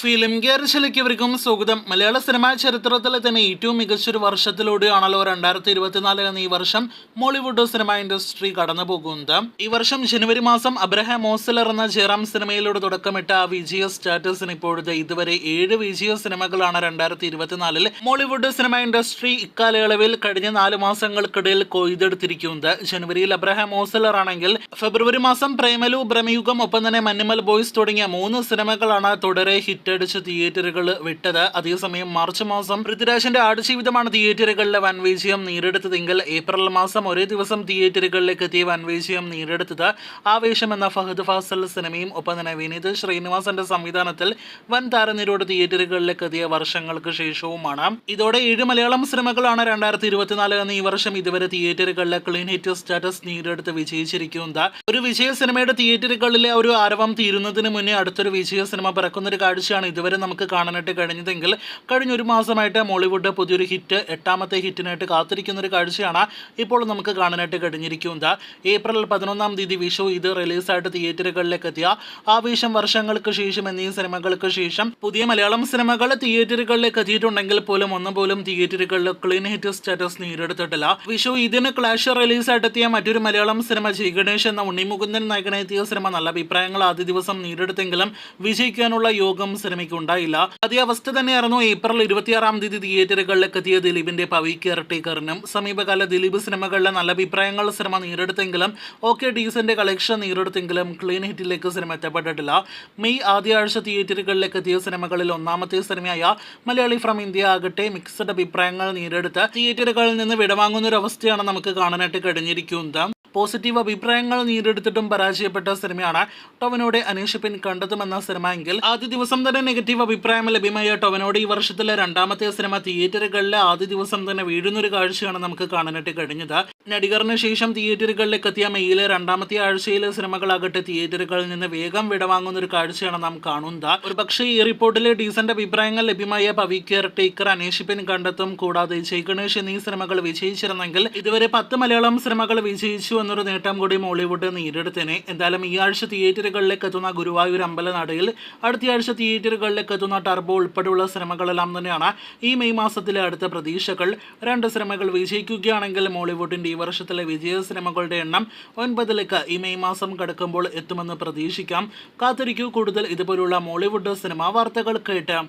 Film ഗെയറിലേക്ക് ഇവർക്കും സ്വാഗതം. മലയാള cinema ചരിത്രത്തിലെ തന്നെ ഏറ്റവും മികച്ചൊരു വർഷത്തിലൂടെയാണല്ലോ 2024 എന്ന ഈ വർഷം മോളിവുഡ് സിനിമ ഇൻഡസ്ട്രി കടന്നു പോകുന്നത്. ഈ വർഷം ജനുവരി മാസം അബ്രഹാം മോസ്ലർ എന്ന ജയറാം സിനിമയിലൂടെ തുടക്കമിട്ട ആ വിജയ സ്റ്റാറ്റസിന് ഇപ്പോഴത്തെ ഇതുവരെ 7 വിജയ സിനിമകളാണ് 2024 മോളിവുഡ് സിനിമ ഇൻഡസ്ട്രി ഇക്കാലയളവിൽ കഴിഞ്ഞ 4 മാസങ്ങൾക്കിടയിൽ കൊയ്തെടുത്തിരിക്കുന്നത്. ജനുവരിയിൽ അബ്രഹാം മോസ്ലർ ആണെങ്കിൽ ഫെബ്രുവരി മാസം പ്രേമലു, ബ്രഹ്മയുഗം, ഒപ്പം തന്നെ മഞ്ഞുമൽ ബോയ്സ് തുടങ്ങിയ 3 സിനിമകളാണ് തുടരെ ഹിറ്റടിച്ച് തിയേറ്ററുകൾ വിട്ടത്. അതേസമയം മാർച്ച് മാസം പൃഥ്വിരാജിന്റെ ആടുജീവിതമാണ് തിയേറ്ററുകളിലെ വൻ വിജയം നേടിയെടുത്തതെങ്കിൽ ഏപ്രിൽ മാസം ഒരേ ദിവസം തിയേറ്ററുകളിലേക്ക് എത്തിയ വൻ വിജയം നേടിയെടുത്തത് ആവേശം എന്ന ഫഹദ് ഫാസിൽ സിനിമയും ഒപ്പം തന്നെ വിനീത് ശ്രീനിവാസന്റെ സംവിധാനത്തിൽ വൻ താരനിരയോട് തിയേറ്ററുകളിലേക്ക് എത്തിയ വർഷങ്ങൾക്ക് ശേഷവുമാണ്. ഇതോടെ 7 മലയാളം സിനിമകളാണ് 2024 എന്ന ഈ വർഷം ഇതുവരെ തിയേറ്ററുകളിലെ ക്ലീൻ ഹിറ്റ് സ്റ്റാറ്റസ് നേടിയെടുത്ത് വിജയിച്ചിരിക്കുന്നത്. ഒരു വിജയ സിനിമയുടെ തിയേറ്ററുകളിലെ ഒരു ആരവം തീരുന്നതിന് മുന്നേ അടുത്തൊരു വിജയ സിനിമ പിറക്കുന്നൊരു കാഴ്ചയാണ് ഇതുവരെ നമുക്ക് കാണാനായിട്ട് കഴിഞ്ഞതെങ്കിൽ കഴിഞ്ഞ ഒരു മാസമായിട്ട് മോളിവുഡ് പുതിയൊരു ഹിറ്റ്, 8ാമത്തെ ഹിറ്റിനായിട്ട് കാത്തിരിക്കുന്ന ഒരു കാഴ്ചയാണ് ഇപ്പോൾ നമുക്ക് കാണാനായിട്ട് കഴിഞ്ഞിരിക്കുന്നത്. ഏപ്രിൽ 11-ാം തീയതി വിഷു ഇത് റിലീസായിട്ട് തിയേറ്ററുകളിലേക്ക് എത്തിയ ആവേശം, വർഷങ്ങൾക്ക് ശേഷം എന്നീ സിനിമകൾക്ക് ശേഷം പുതിയ മലയാളം സിനിമകൾ തിയേറ്ററുകളിലേക്ക് എത്തിയിട്ടുണ്ടെങ്കിൽ പോലും ഒന്നുപോലും തിയേറ്ററുകളിൽ ക്ലീൻ ഹിറ്റ് സ്റ്റാറ്റസ് നേടിയെടുത്തിട്ടില്ല. വിഷു ഇതിന് ക്ലാഷ് റിലീസായിട്ട് എത്തിയ മറ്റൊരു മലയാളം സിനിമ ജയ് ഗണേഷ് എന്ന ഉണ്ണിമുകുന്ദൻ നായകനെത്തിയ സിനിമ നല്ല അഭിപ്രായങ്ങൾ ആദ്യ ദിവസം നേടിയെടുത്തെങ്കിലും വിജയിക്കാനുള്ള യോഗം സിനിമയ്ക്ക് ഉണ്ടായില്ല. അതേ അവസ്ഥ തന്നെയായിരുന്നു ഏപ്രിൽ 26-ാം തീയതി തിയേറ്ററുകളിലേക്ക് എത്തിയ ദിലീപിന്റെ പവി കെയർടേക്കറിനും. സമീപകാല ദിലീപ് സിനിമകളിലെ നല്ല അഭിപ്രായങ്ങൾ സിനിമ നേടിയെടുത്തെങ്കിലും ഡീസന്റ് കളക്ഷൻ നേടിയെടുത്തെങ്കിലും ക്ലീൻ ഹിറ്റിലേക്ക് സിനിമ എത്തപ്പെട്ടിട്ടില്ല. മെയ് ആദ്യ ആഴ്ച തിയേറ്ററുകളിലേക്ക് എത്തിയ സിനിമകളിൽ 1ാമത്തെ സിനിമയായ മലയാളി ഫ്രം ഇന്ത്യ ആകട്ടെ മിക്സഡ് അഭിപ്രായങ്ങൾ നേടിയെടുത്ത് തിയേറ്ററുകളിൽ നിന്ന് വിടവാങ്ങുന്ന ഒരു അവസ്ഥയാണ് നമുക്ക് കാണാനായിട്ട് കഴിഞ്ഞിരിക്കുന്നത്. പോസിറ്റീവ് അഭിപ്രായങ്ങൾ നേടിയെടുത്തിട്ടും പരാജയപ്പെട്ട സിനിമയാണ് ടൊവിനോയുടെ അന്വേഷിപ്പിൻ കണ്ടെത്തുമെന്ന സിനിമ എങ്കിൽ ആദ്യ ദിവസം തന്നെ നെഗറ്റീവ് അഭിപ്രായം ലഭ്യമായ ടൊവിനോയുടെ ഈ വർഷത്തിലെ 2ാമത്തെ സിനിമ തിയേറ്ററുകളിലെ ആദ്യ ദിവസം തന്നെ വീഴുന്നൊരു കാഴ്ചയാണ് നമുക്ക് കാണാനായിട്ട് കഴിഞ്ഞത്. നടികറിന് ശേഷം തിയേറ്ററുകളിലേക്ക് എത്തിയ മെയ്യിലെ 2ാമത്തെ ആഴ്ചയിലെ സിനിമകളാകട്ടെ തിയേറ്ററുകളിൽ നിന്ന് വേഗം വിടവാങ്ങുന്ന ഒരു കാഴ്ചയാണ് നാം കാണുന്നത്. ഒരു പക്ഷേ ഈ റിപ്പോർട്ടിലെ ഡീസന്റ് അഭിപ്രായങ്ങൾ ലഭ്യമായ പവി കെയർടേക്കർ, അന്വേഷിപ്പിൻ കണ്ടെത്തും കൂടാതെ ജയ് ഗണേഷ് എന്നീ സിനിമകൾ വിജയിച്ചിരുന്നെങ്കിൽ ഇതുവരെ 10 മലയാളം സിനിമകൾ വിജയിച്ചു എന്നൊരു നേട്ടം കൂടി മോളിവുഡ് നേടിയെടുത്തേനെ. എന്തായാലും ഈ ആഴ്ച തിയേറ്ററുകളിലേക്ക് എത്തുന്ന ഗുരുവായൂർ അമ്പലനടയിൽ, അടുത്ത ആഴ്ച തിയേറ്ററുകളിലേക്ക് എത്തുന്ന ടർബോ ഉൾപ്പെടെയുള്ള സിനിമകളെല്ലാം തന്നെയാണ് ഈ മെയ് മാസത്തിലെ അടുത്ത പ്രതീക്ഷകൾ. 2 സിനിമകൾ വിജയിക്കുകയാണെങ്കിൽ മോളിവുഡിന്റെ ഈ വർഷത്തിലെ വിജയ സിനിമകളുടെ എണ്ണം 9ലേക്ക് ഈ മെയ് മാസം കടക്കുമ്പോൾ എത്തുമെന്ന് പ്രതീക്ഷിക്കാം. കാത്തിരിക്കൂ കൂടുതൽ ഇതുപോലുള്ള മോളിവുഡ് സിനിമാ വാർത്തകൾ കേട്ട്.